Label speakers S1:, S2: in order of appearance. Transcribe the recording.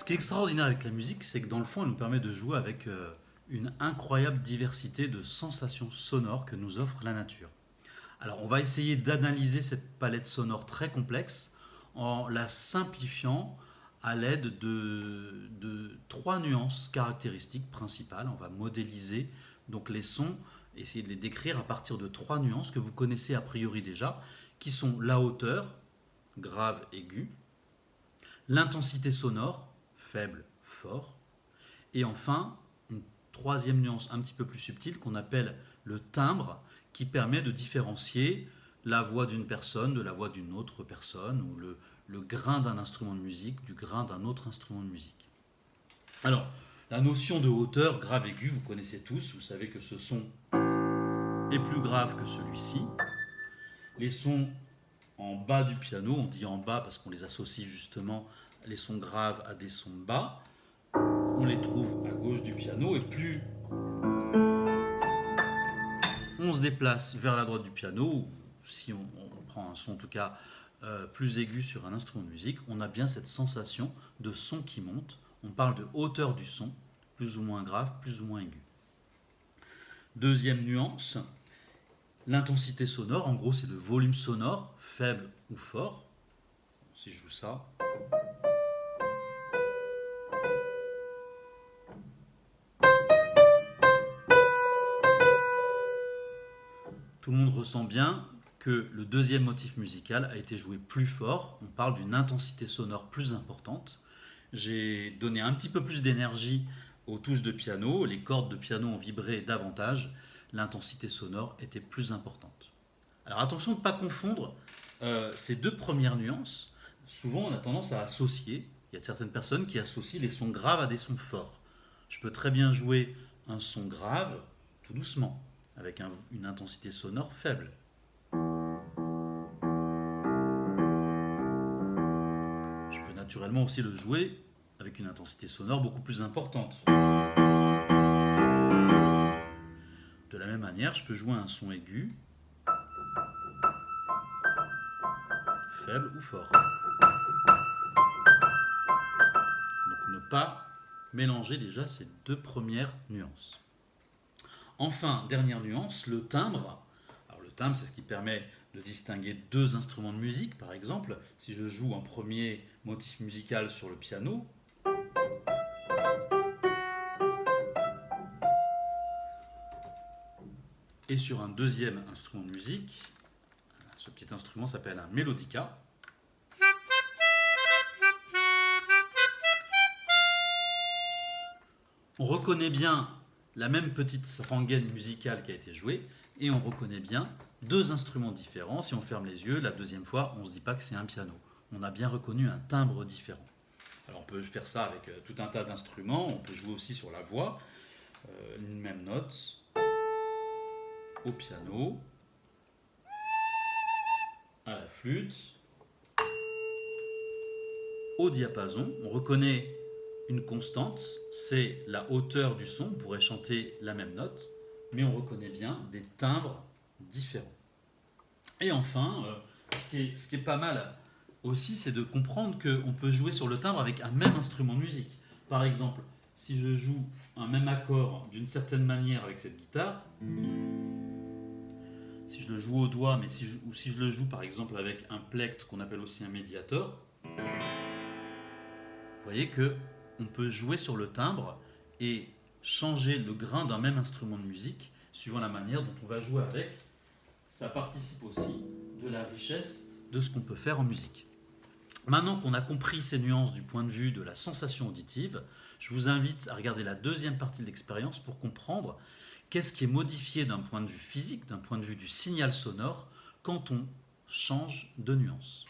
S1: qui est extraordinaire avec la musique, c'est que dans le fond, elle nous permet de jouer avec une incroyable diversité de sensations sonores que nous offre la nature. Alors, on va essayer d'analyser cette palette sonore très complexe en la simplifiant à l'aide de trois nuances caractéristiques principales. On va modéliser donc les sons, essayer de les décrire à partir de trois nuances que vous connaissez a priori déjà, qui sont la hauteur, grave, aigu, l'intensité sonore, faible, fort, et enfin une troisième nuance un petit peu plus subtile qu'on appelle le timbre, qui permet de différencier la voix d'une personne de la voix d'une autre personne, ou le grain d'un instrument de musique du grain d'un autre instrument de musique. Alors, la notion de hauteur, grave, aigu, vous connaissez tous, vous savez que ce son est plus grave que celui-ci. Les sons en bas du piano, on dit en bas parce qu'on les associe justement, les sons graves à des sons bas, on les trouve à gauche du piano, et plus on se déplace vers la droite du piano, ou si on prend un son en tout cas plus aigu sur un instrument de musique, on a bien cette sensation de son qui monte. On parle de hauteur du son, plus ou moins grave, plus ou moins aigu. Deuxième nuance, l'intensité sonore, en gros c'est le volume sonore, faible ou fort. Si je joue ça, tout le monde ressent bien que le deuxième motif musical a été joué plus fort. On parle d'une intensité sonore plus importante. J'ai donné un petit peu plus d'énergie aux touches de piano, les cordes de piano ont vibré davantage, l'intensité sonore était plus importante. Alors attention de ne pas confondre ces deux premières nuances. Souvent on a tendance à associer, il y a certaines personnes qui associent les sons graves à des sons forts. Je peux très bien jouer un son grave tout doucement, avec une intensité sonore faible. Je peux naturellement aussi le jouer avec une intensité sonore beaucoup plus importante. De la même manière, je peux jouer un son aigu, faible ou fort. Donc ne pas mélanger déjà ces deux premières nuances. Enfin, dernière nuance, le timbre. Alors le timbre, c'est ce qui permet de distinguer deux instruments de musique, par exemple. Si je joue un premier motif musical sur le piano, et sur un deuxième instrument de musique, ce petit instrument s'appelle un mélodica. On reconnaît bien la même petite rengaine musicale qui a été jouée, et on reconnaît bien deux instruments différents. Si on ferme les yeux, la deuxième fois, on ne se dit pas que c'est un piano. On a bien reconnu un timbre différent. Alors on peut faire ça avec tout un tas d'instruments, on peut jouer aussi sur la voix, une même note, au piano, à la flûte, au diapason. On reconnaît une constante, c'est la hauteur du son. On pourrait chanter la même note, mais on reconnaît bien des timbres différents. Et enfin, ce qui est pas mal aussi, c'est de comprendre qu'on peut jouer sur le timbre avec un même instrument de musique. Par exemple, si je joue un même accord d'une certaine manière avec cette guitare, si je le joue au doigt, mais ou si je le joue par exemple avec un plectre qu'on appelle aussi un médiator, vous voyez que on peut jouer sur le timbre et changer le grain d'un même instrument de musique suivant la manière dont on va jouer avec. Ça participe aussi de la richesse de ce qu'on peut faire en musique. Maintenant qu'on a compris ces nuances du point de vue de la sensation auditive, je vous invite à regarder la deuxième partie de l'expérience pour comprendre qu'est-ce qui est modifié d'un point de vue physique, d'un point de vue du signal sonore, quand on change de nuance.